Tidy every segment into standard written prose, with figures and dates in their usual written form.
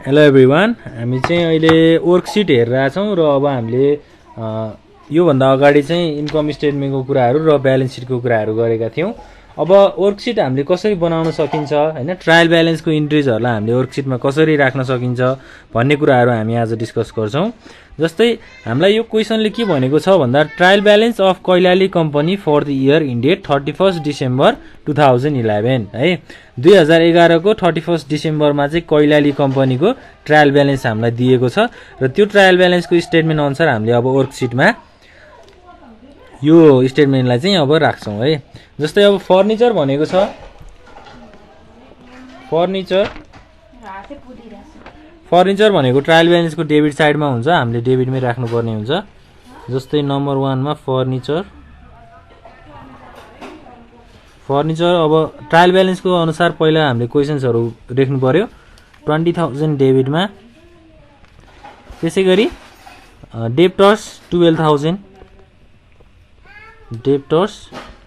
Hello everyone, हामी चाहिँ अहिले वर्कसिट हेरिरहेका छौँ र अब हामीले योभन्दा अगाडि चाहिँ इन्कम स्टेटमेन्टको कुराहरू र ब्यालेन्स सिटको कुराहरू गरेका थियौँ। अब वर्कसिट हामीले कसरी बनाउन सकिन्छ हैन, ट्रायल ब्यालेन्सको इन्ट्रिजहरूलाई हामीले वर्कसिटमा कसरी राख्न सकिन्छ भन्ने कुराहरू हामी आज डिस्कस गर्छौँ। जस्तै हामीलाई यो क्वेसनले के भनेको छ भन्दा trial balance of Kailali company for the year ended 31 December 2011 है। 2011 को 31 डिसेम्बरमा चाहिँ कैलाली कम्पनीको ट्रायल ब्यालेन्स हामीलाई दिएको छ र त्यो ट्रायल ब्यालेन्सको स्टेटमेन्ट अनुसार हामीले अब वर्कसिटमा यो स्टेटमेन्टलाई चाहिँ अब राख्छौँ है। जस्तै अब फर्निचर भनेको छ, फर्निचर भनेको ट्रायल ब्यालेन्सको डेबिट साइडमा हुन्छ, हामीले डेबिटमै राख्नुपर्ने हुन्छ। जस्तै नम्बर 1 मा फर्निचर अब ट्रायल ब्यालेन्सको अनुसार पहिला हामीले क्वेसन्सहरू लेख्नु पर्यो। 20,000 डेबिटमा, त्यसै गरी डेप्टर्स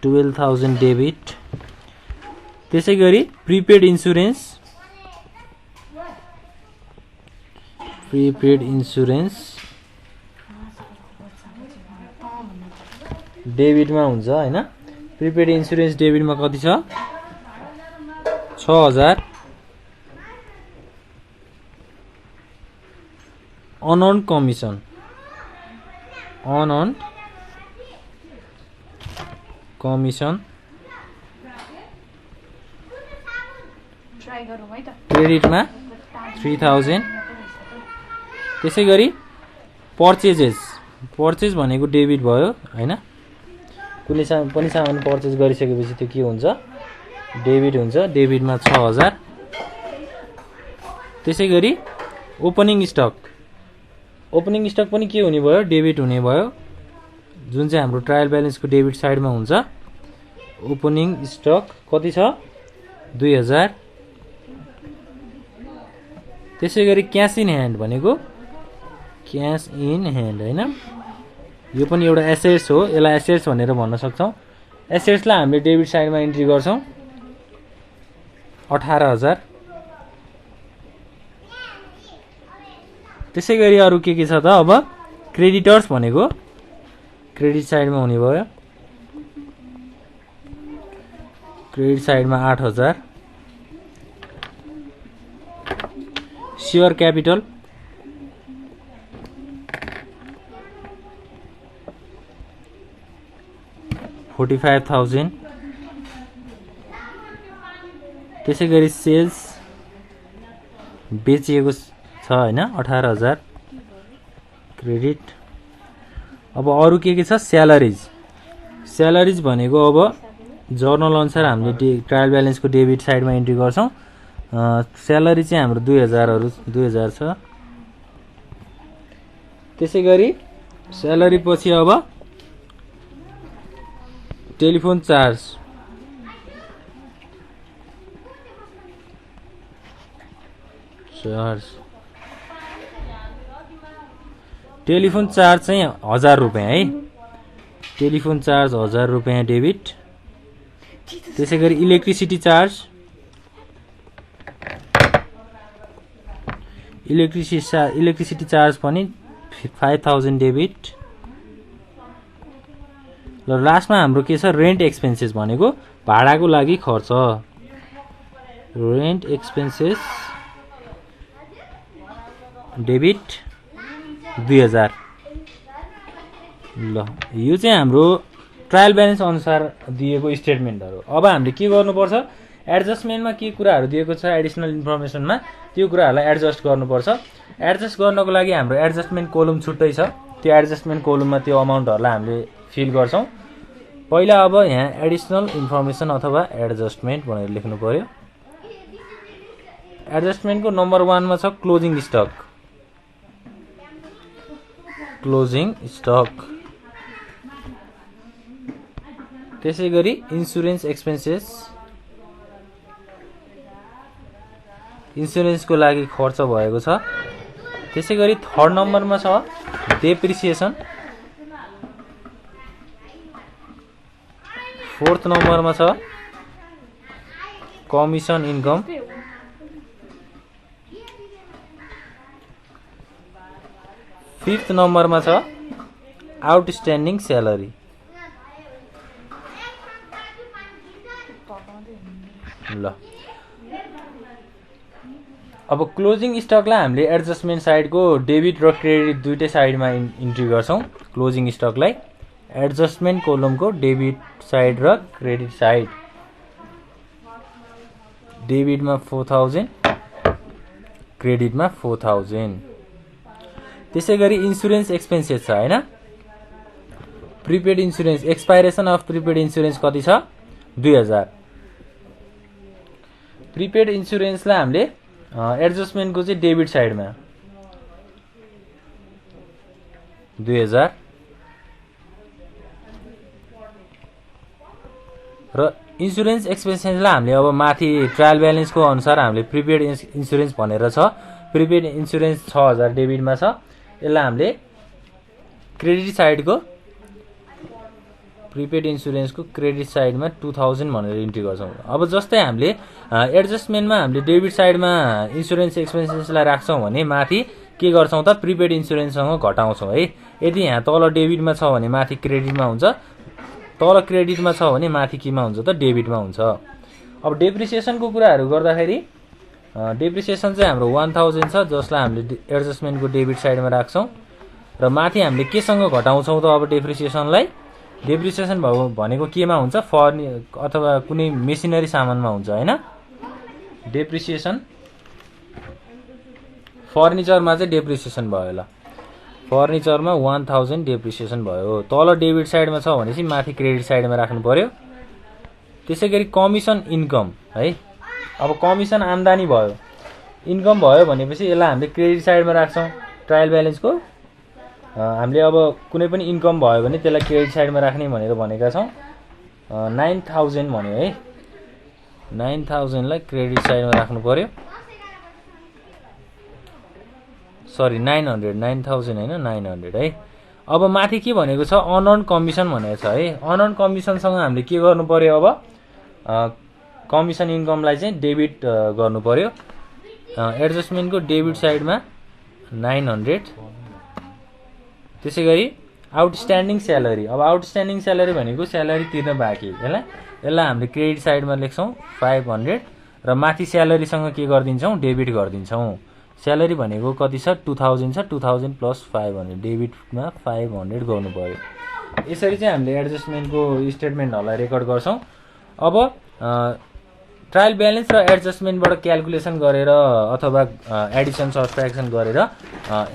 12,000 डेबिट, त्यसै गरी प्रिपेड इन्सुरेन्स डेबिटमा हुन्छ हैन। प्रिपेड इन्सुरेन्स डेबिटमा कति छ? 6,000। अनअर्न्ड कमिसन क्रेडिटमा 3,000। त्यसै गरी पर्चेज भनेको डेबिट भयो हैन। कुनै पनि सामान पर्चेज गरिसकेपछि त्यो के हुन्छ? डेबिट हुन्छ, डेबिटमा 6,000। त्यसै गरी ओपनिङ स्टक पनि के हुने भयो? डेबिट हुने भयो, जुन चाहिँ हाम्रो ट्रायल ब्यालेन्सको डेबिट साइडमा हुन्छ। ओपनिङ स्टक कति छ? 2,000। त्यसै गरी क्यास इन ह्यान्ड भनेको क्यास इन ह्यान्ड हैन, यो पनि एउटा एसेट्स हो, यसलाई एसेट्स भनेर भन्न सक्छौँ। एसेट्सलाई हामीले डेबिट साइडमा इन्ट्री गर्छौँ 18,000। त्यसै गरी अरू के छ त? अब क्रेडिटर्स भनेको क्रेडिट साइडमा हुने भयो, क्रेडिट साइडमा 8,000। Share capital $45,000। त्यसै गरी सेल्स बेचिएको छ हैन, 18,000 क्रेडिट। अब अरू के छ? स्यालरिज भनेको अब जर्नल अनुसार हामीले ट्रायल ब्यालेन्सको डेबिट साइडमा इन्ट्री गर्छौँ। स्यालेरी चाहिँ हाम्रो 2,000 छ। त्यसै गरी स्यालेरी पछि अब टेलिफोन चार्ज चाहिँ 1,000 रुपियाँ है। टेलिफोन चार्ज 1,000 रुपियाँ डेबिट। त्यसै गरी इलेक्ट्रिसिटी चार्ज पनि 5,000 डेबिट। र लास्टमा हाम्रो के छ? रेन्ट एक्सपेन्सेस भनेको भाडाको लागि खर्च, रेन्ट एक्सपेन्सेस डेबिट 2,000। ल, यो चाहिँ हाम्रो ट्रायल ब्यालेन्स अनुसार दिएको स्टेटमेन्टहरू। अब हामीले के गर्नुपर्छ? एडजस्टमेन्टमा के कुराहरू दिएको छ एडिसनल इन्फर्मेसनमा, त्यो कुराहरूलाई एडजस्ट गर्नुपर्छ। एडजस्ट गर्नको लागि हाम्रो एडजस्टमेन्ट कोलम छुट्टै छ, त्यो एडजस्टमेन्ट कोलममा त्यो अमाउन्टहरूलाई हामीले फिल गर्छौँ। पहिला अब यहाँ एडिसनल इन्फर्मेसन अथवा एडजस्टमेन्ट भनेर लेख्नु पर्यो। एडजस्टमेन्टको नम्बर 1 मा छ क्लोजिङ स्टक। त्यसै गरी इन्सुरेन्स एक्सपेन्सेस, इन्सुरेन्सको लागि खर्च भएको छ। त्यसै गरी 3rd नम्बरमा छ डेप्रिसिएसन, 4th नम्बरमा छ कमिसन इन्कम, 5th नम्बरमा छ आउटस्ट्यान्डिङ स्यालेरी। ल अब क्लोजिङ स्टकलाई हामीले एडजस्टमेन्ट साइडको डेबिट र क्रेडिट दुईटै साइडमा इन्ट्री गर्छौँ। क्लोजिङ स्टकलाई एडजस्टमेन्ट कोलमको डेबिट साइड र क्रेडिट साइड। डेबिटमा 4000, क्रेडिटमा 4000। त्यसै गरी इन्सुरेन्स एक्सपेन्सेस छ हैन। Prepaid insurance, expiration of prepaid insurance कति छ? 2000। प्रिपेड इन्सुरेन्सलाई हामीले एडजस्टमेन्टको चाहिँ डेबिट साइडमा 2000 र इन्सुरेन्स एक्सपेन्सेसलाई हामीले अब माथि ट्रायल ब्यालेन्सको अनुसार हामीले प्रिपेड इन्सुरेन्स भनेर छ। प्रिपेड इन्सुरेन्स 6000 डेबिटमा छ। यसलाई हामीले क्रेडिट साइडको प्रिपेड इन्सुरेन्सको क्रेडिट साइडमा 2000 भनेर इन्ट्री गर्छौँ। अब जस्तै हामीले एडजस्टमेन्टमा हामीले डेबिट साइडमा इन्सुरेन्स एक्सपेन्सेसलाई राख्छौँ भने माथि के गर्छौँ त प्रिपेड इन्सुरेन्ससँग घटाउँछौँ है। यदि यहाँ तल डेबिटमा छ भने माथि क्रेडिटमा हुन्छ, तल क्रेडिटमा छ भने माथि केमा हुन्छ त डेबिटमा हुन्छ। अब डेप्रिसिएसनको कुराहरू गर्दाखेरि डेप्रिसिएसन चाहिँ हाम्रो 1000 छ जसलाई हामीले एडजस्टमेन्टको डेबिट साइडमा राख्छौँ र माथि हामीले केसँग घटाउँछौँ त अब डेप्रिसिएसनलाई? डेप्रिसिएसन भनेको केमा हुन्छ? अथवा कुनै मेसिनरी सामानमा हुन्छ हैन। डेप्रिसिएसन फर्निचरमा चाहिँ डेप्रिसिएसन भयो। ल फर्निचरमा 1000 डेप्रिसिएसन भयो। तल डेबिट साइडमा छ भनेपछि माथि क्रेडिट साइडमा राख्नु पर्यो। त्यसै गरी कमिसन इन्कम है। अब कमिसन आम्दानी भयो, इन्कम भयो भनेपछि यसलाई हामीले क्रेडिट साइडमा राख्छौँ। ट्रायल ब्यालेन्सको हामीले अब कुनै पनि इन्कम भयो भने त्यसलाई क्रेडिट साइडमा राख्ने भनेर भनेका छौँ। 9000 भन्यो है। 9000 लाई क्रेडिट साइडमा राख्नु पर्यो। सरी 900, 9000 हैन 900 है। अब माथि के भनेको छ? अनअर्न कमिसन भनेको छ है। अनअर्न कमिसनसँग हामीले के गर्नु पर्यो? अब कमिसन इन्कमलाई चाहिँ डेबिट गर्नु पर्यो। एडजस्टमेन्टको डेबिट साइडमा 900। त्यसै गरी आउटस्ट्यान्डिङ स्यालेरी। अब आउटस्ट्यान्डिङ स्यालेरी भनेको स्यालेरी तिर्न बाँकी, यसलाई हामीले क्रेडिट साइडमा लेख्छौँ 500 र माथि स्यालेरीसँग के गरिदिन्छौँ? डेबिट गरिदिन्छौँ। स्यालेरी भनेको कति छ? 2000 छ। 2000 प्लस 500 डेबिटमा 500 गर्नु पर्यो। यसरी चाहिँ हामीले एडजस्टमेन्टको स्टेटमेन्टहरूलाई रेकर्ड गर्छौँ। अब ट्रायल ब्यालेन्स र एडजस्टमेन्टबाट क्यालकुलेसन गरेर अथवा एडिसन सब्ट्र्याक्सन गरेर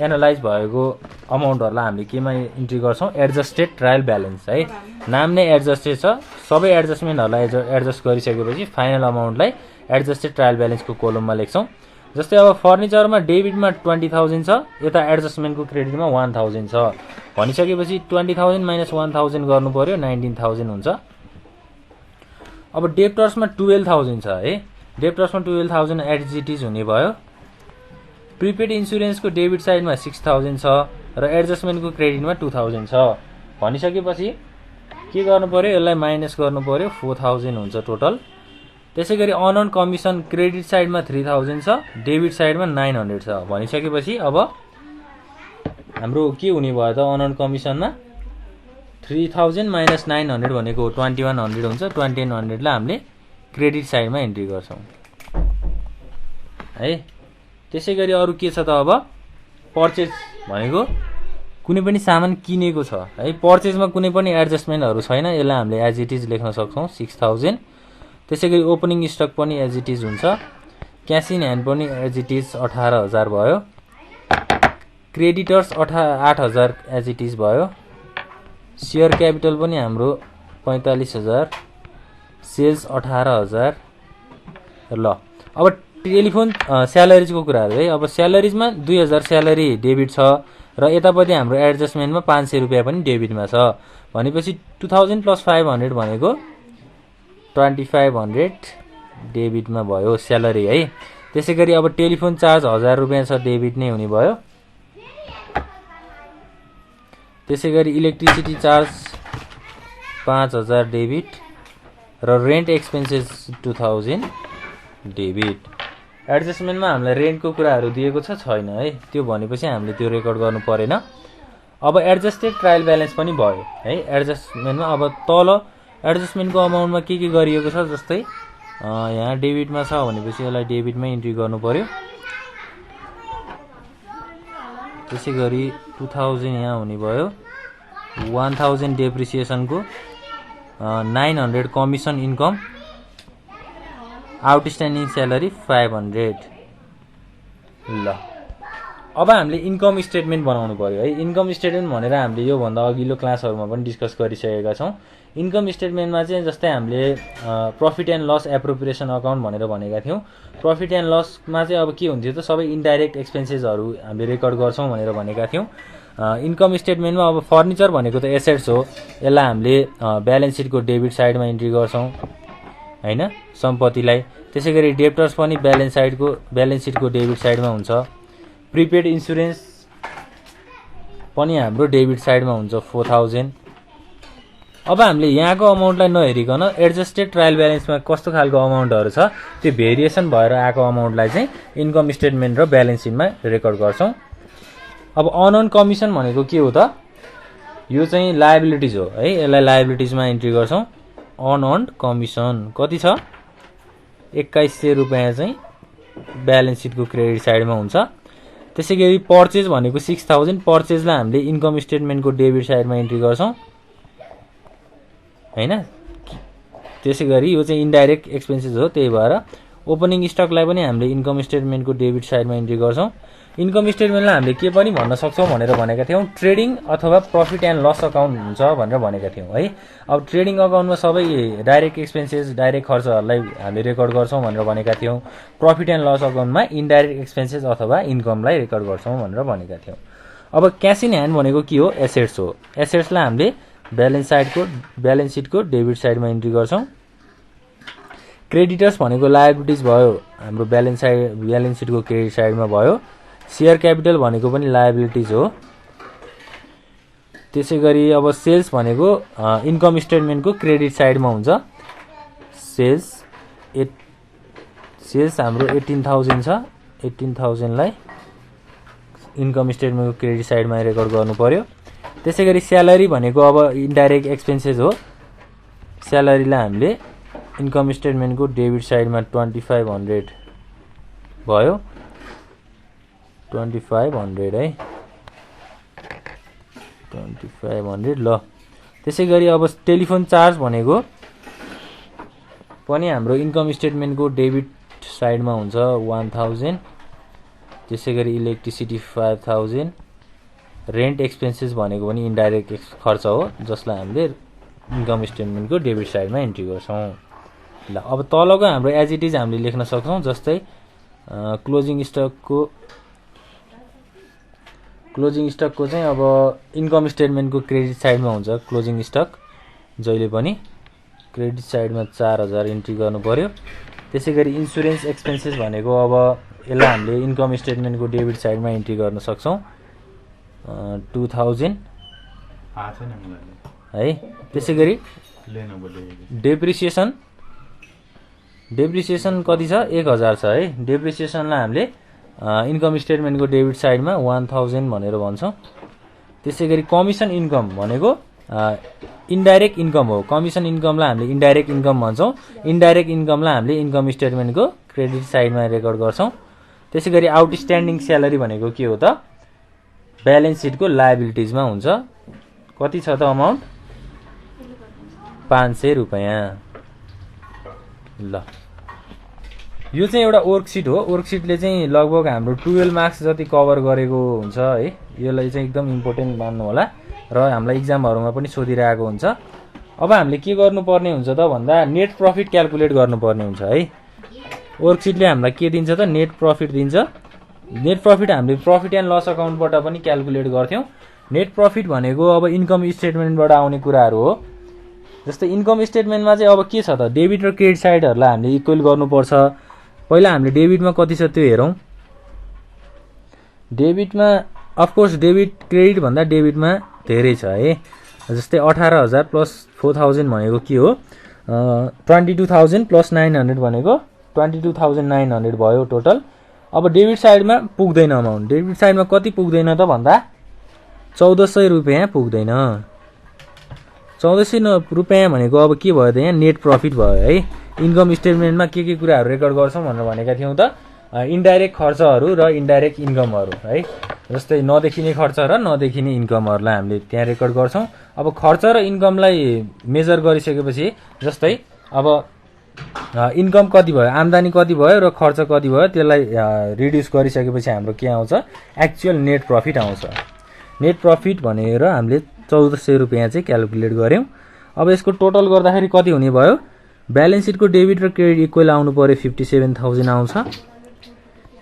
एनालाइज भएको अमाउन्टहरूलाई हामीले केमा इन्ट्री गर्छौँ? एडजस्टेड ट्रायल ब्यालेन्स है। नाम नै एडजस्टेड छ। सबै एडजस्टमेन्टहरूलाई एडजस्ट गरिसकेपछि फाइनल अमाउन्टलाई एडजस्टेड ट्रायल ब्यालेन्सको कोलममा लेख्छौँ। जस्तै अब फर्निचरमा डेबिटमा 20000 छ, यता एडजस्टमेन्टको क्रेडिटमा 1000 छ भनिसकेपछि 20000 माइनस 1000 गर्नु पर्यो, 19000 हुन्छ। अब डेप्टर्समा 12000 छ है। डेप्टर्समा 12000 एज इट इज हुने भयो। प्रिपेड इन्सुरेन्सको डेबिट साइडमा 6000 छ र एडजस्टमेन्टको क्रेडिटमा 2000 छ भनिसकेपछि के गर्नु पर्यो? यसलाई माइनस गर्नु पर्यो, 4000 हुन्छ टोटल। त्यसै गरी अनअर्न कमिसन क्रेडिट साइडमा 3000 छ, डेबिट साइडमा 900 छ भनिसकेपछि अब हाम्रो के हुने भयो त? अनअर्न कमिसनमा 3000 माइनस 900 भनेको 2100 हुन्छ। 2100 लाई हामीले क्रेडिट साइडमा इन्ट्री गर्छौँ है। त्यसै गरी अरू के छ त? अब पर्चेज भनेको कुनै पनि सामान किनेको छ है। पर्चेजमा कुनै पनि एडजस्टमेन्टहरू छैन, यसलाई हामीले एज इट इज लेख्न सक्छौँ 6000। त्यसै गरी ओपनिङ स्टक पनि एज इट इज हुन्छ। क्यास इन ह्यान्ड पनि एज इट इज 18000 भयो। क्रेडिटर्स 8000 एज इट इज भयो। सेयर क्यापिटल पनि हाम्रो 45000। सेल्स 18000। ल अब टेलिफोन स्यालेरिजको कुराहरू है। अब स्यालेरिजमा 2000 स्यालेरी डेबिट छ र यतापट्टि हाम्रो एडजस्टमेन्टमा 500 रुपियाँ पनि डेबिटमा छ भनेपछि 2000 प्लस 500 भनेको 2500 डेबिटमा भयो स्यालेरी है। त्यसै गरी अब टेलिफोन चार्ज 1000 रुपियाँ छ, डेबिट नै हुने भयो। त्यसै गरी इलेक्ट्रिसिटी चार्ज 5000 डेबिट र रेन्ट एक्सपेन्सेस 2000 डेबिट। एडजस्टमेन्टमा हामीलाई रेन्टको कुराहरू दिएको छैन है, त्यो भनेपछि हामीले त्यो रेकर्ड गर्नु परेन। अब एडजस्टेड ट्रायल ब्यालेन्स पनि भयो है एडजस्टमेन्टमा। अब तल एडजस्टमेन्टको अमाउन्टमा के गरिएको छ, जस्तै यहाँ डेबिटमा छ भनेपछि यसलाई डेबिटमै इन्ट्री गर्नु पर्यो। त्यसै गरी 2000 यहाँ हुने भयो, 1000 डेप्रिसिएसनको, 900 कमिसन इन्कम, आउटस्ट्यान्डिङ स्यालेरी 500। ल अब हामीले इन्कम स्टेटमेन्ट बनाउनु पर्यो है। इन्कम स्टेटमेन्ट भनेर हामीले योभन्दा अघिल्लो क्लासहरूमा पनि डिस्कस गरिसकेका छौँ। इन्कम स्टेटमेन्टमा चाहिँ जस्तै हामीले profit and loss appropriation account भनेर भनेका थियौँ। प्रफिट एन्ड लसमा चाहिँ अब के हुन्थ्यो त, सबै इन्डाइरेक्ट एक्सपेन्सेसहरू हामीले रेकर्ड गर्छौँ भनेर भनेका थियौँ। इन्कम स्टेटमेन्टमा अब फर्निचर भनेको त एसेट्स हो, यसलाई हामीले ब्यालेन्स सिटको डेबिट साइडमा इन्ट्री गर्छौँ हैन सम्पत्तिलाई। त्यसै गरी डेप्टर्स पनि ब्यालेन्स सिटको डेबिट साइडमा हुन्छ। प्रिपेड इन्सुरेन्स पनि हाम्रो डेबिट साइडमा हुन्छ 4000। अब हामीले यहाँको अमाउन्टलाई नहेरिकन एडजस्टेड ट्रायल ब्यालेन्समा कस्तो खालको अमाउन्टहरू छ त्यो भेरिएसन भएर आएको अमाउन्टलाई चाहिँ इन्कम स्टेटमेन्ट र ब्यालेन्स सिटमा रेकर्ड गर्छौँ। अब अनअन कमिसन भनेको के हो त, यो चाहिँ लायबिलिटिज हो है, यसलाई लायबिलिटिजमा इन्ट्री गर्छौँ। अनअन कमिसन कति छ, 2100 रुपियाँ चाहिँ ब्यालेन्स सिटको क्रेडिट साइडमा हुन्छ। त्यसै गरी पर्चेज भनेको 6000, पर्चेजलाई हामीले इन्कम स्टेटमेन्टको डेबिट साइडमा इन्ट्री गर्छौँ हैन। त्यसै गरी यो चाहिँ इन्डाइरेक्ट एक्सपेन्सेस हो, त्यही भएर ओपनिङ स्टकलाई पनि हामीले इन्कम स्टेटमेन्टको डेबिट साइडमा इन्ट्री गर्छौँ। इन्कम स्टेटमेन्टलाई हामीले के पनि भन्न सक्छौँ भनेर भनेका थियौँ, ट्रेडिङ अथवा प्रफिट एन्ड लस अकाउन्ट हुन्छ भनेर भनेका थियौँ है। अब ट्रेडिङ अकाउन्टमा सबै डाइरेक्ट एक्सपेन्सेस डाइरेक्ट खर्चहरूलाई हामीले रेकर्ड गर्छौँ भनेर भनेका थियौँ। Profit and loss अकाउन्टमा indirect expenses अथवा इन्कमलाई रेकर्ड गर्छौँ भनेर भनेका थियौँ। अब क्यास इन ह्यान्ड भनेको के हो, एसेट्स हो। एसेट्सलाई हामीले ब्यालेन्स सिटको डेबिट साइडमा इन्ट्री गर्छौँ। क्रेडिटर्स भनेको लायबिलिटिज भयो, हाम्रो ब्यालेन्स सिटको क्रेडिट साइडमा भयो। सेयर क्यापिटल भनेको पनि लायबिलिटिज हो। त्यसै गरी अब सेल्स भनेको इन्कम स्टेटमेन्टको क्रेडिट साइडमा हुन्छ। सेल्स हाम्रो 18000 छ, 18000लाई इन्कम स्टेटमेन्टको क्रेडिट साइडमा रेकर्ड गर्नु पर्यो। त्यसै गरी स्यालेरी भनेको अब इन्डाइरेक्ट एक्सपेन्सेस हो, स्यालेरीलाई हामीले इन्कम स्टेटमेन्टको डेबिट साइडमा 2500 भयो, 2500 है 2500। ल त्यसै गरी अब टेलिफोन चार्ज भनेको पनि हाम्रो इन्कम स्टेटमेन्टको डेबिट साइडमा हुन्छ 1000। त्यसै गरी इलेक्ट्रिसिटी 5000। रेन्ट एक्सपेन्सेस भनेको पनि इन्डाइरेक्ट खर्च हो, जसलाई हामीले इन्कम स्टेटमेन्टको डेबिट साइडमा इन्ट्री गर्छौँ। ल अब तलको हाम्रो एज इट इज हामीले लेख्न सक्छौँ, जस्तै क्लोजिङ स्टकको चाहिँ अब इन्कम स्टेटमेन्टको क्रेडिट साइडमा हुन्छ। क्लोजिङ स्टक जहिले पनि क्रेडिट साइडमा 4000 इन्ट्री गर्नु पर्यो। त्यसै गरी इन्सुरेन्स एक्सपेन्सेस भनेको अब यसलाई हामीले इन्कम स्टेटमेन्टको डेबिट साइडमा इन्ट्री गर्न सक्छौँ 2000 है। त्यसै गरी डेप्रिसिएसन कति छ, 1000 छ है। डेप्रिसिएसनलाई हामीले इन्कम स्टेटमेन्टको डेबिट साइडमा 1000 भनेर भन्छौँ। त्यसै गरी कमिसन इन्कम भनेको इन्डाइरेक्ट इन्कम हो, कमिसन इन्कमलाई हामीले इन्डाइरेक्ट इन्कम भन्छौँ। इन्डाइरेक्ट इन्कमलाई हामीले इन्कम स्टेटमेन्टको क्रेडिट साइडमा रेकर्ड गर्छौँ। त्यसै गरी आउटस्ट्यान्डिङ स्यालेरी भनेको के हो त, ब्यालेन्स सिटको लायबिलिटिजमा हुन्छ। कति छ त अमाउन्ट, 500 रुपियाँ। ल यो चाहिँ एउटा वर्कसिट हो। वर्कसिटले चाहिँ लगभग हाम्रो 12 मार्क्स जति कभर गरेको हुन्छ है। यसलाई चाहिँ एकदम इम्पोर्टेन्ट मान्नु होला र हामीलाई इक्जामहरूमा पनि सोधिरहेको हुन्छ। अब हामीले के गर्नुपर्ने हुन्छ त भन्दा नेट प्रफिट क्याल्कुलेट गर्नुपर्ने हुन्छ है। वर्कसिटले हामीलाई के दिन्छ त, नेट प्रफिट दिन्छ। नेट प्रफिट हामीले प्रफिट एन्ड लस अकाउन्टबाट पनि क्याल्कुलेट गर्थ्यौँ। नेट प्रफिट भनेको अब इन्कम स्टेटमेन्टबाट आउने कुराहरू हो। जस्तै इन्कम स्टेटमेन्टमा चाहिँ अब के छ त, डेबिट र क्रेडिट साइडहरूलाई हामीले इक्वल गर्नुपर्छ। पहिला हामीले डेबिटमा कति छ त्यो हेरौँ। डेबिटमा अफकोर्स डेबिट क्रेडिट भन्दा डेबिटमा धेरै छ है। जस्तै 18000 प्लस 4000 भनेको के हो, 22000 प्लस 900 भनेको 22,900 भयो टोटल। अब डेबिट साइडमा पुग्दैन अमाउन्ट। डेबिट साइडमा कति पुग्दैन त भन्दा 1400 रुपियाँ पुग्दैन। 1400 रुपियाँ भनेको अब के भयो त यहाँ नेट प्रफिट भयो है। इन्कम स्टेटमेन्टमा के कुराहरू रेकर्ड गर्छौँ भनेर भनेका थियौँ त इन्डाइरेक्ट खर्चहरू र इन्डाइरेक्ट इन्कमहरू है। जस्तै नदेखिने खर्च र नदेखिने इन्कमहरूलाई हामीले त्यहाँ रेकर्ड गर्छौँ। अब खर्च र इन्कमलाई मेजर गरिसकेपछि जस्तै अब इन्कम कति भयो, आम्दानी कति भयो र खर्च कति भयो त्यसलाई रिड्युस गरिसकेपछि हाम्रो के आउँछ, एक्चुअल नेट प्रफिट आउँछ। नेट प्रफिट भनेर हामीले 1400 रुपियाँ चाहिँ क्यालकुलेट गऱ्यौँ। अब यसको टोटल गर्दाखेरि कति हुने भयो, ब्यालेन्स सिटको डेबिट र क्रेडिट इक्वल आउनु पर्यो 57,000 आउँछ।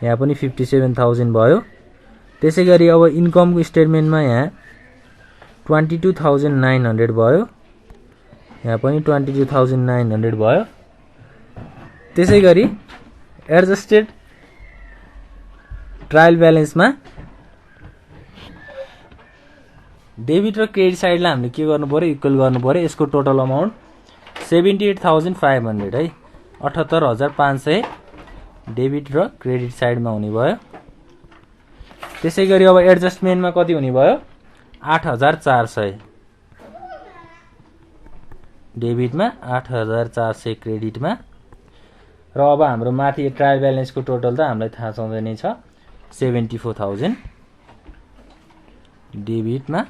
यहाँ पनि 57,000 भयो। त्यसै गरी अब इन्कमको स्टेटमेन्टमा यहाँ 22,900 भयो। यहाँ पनि 22,900 भयो। त्यसै गरी एडजस्टेड ट्रायल ब्यालेन्समा डेबिट र क्रेडिट साइडलाई हामीले के गर्नु पर्यो, इक्वल गर्नु पर्यो। यसको टोटल अमाउन्ट 78,500 है। 78,500 डेबिट र क्रेडिट साइडमा हुने भयो। त्यसै गरी अब एडजस्टमेन्टमा कति हुने भयो, 8,400 डेबिटमा, 8,400 क्रेडिटमा। र अब हाम्रो माथि ट्रायल ब्यालेन्सको टोटल त हामीलाई थाहा छँदै नै छ 74,000 डेबिटमा,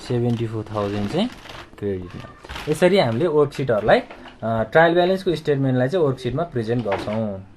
74,000 चाहिँ क्रेडिटमा। यसरी हामीले वर्कसिटहरूलाई ट्रायल ब्यालेन्सको स्टेटमेन्टलाई चाहिँ वर्कसिटमा प्रेजेन्ट गर्छौँ।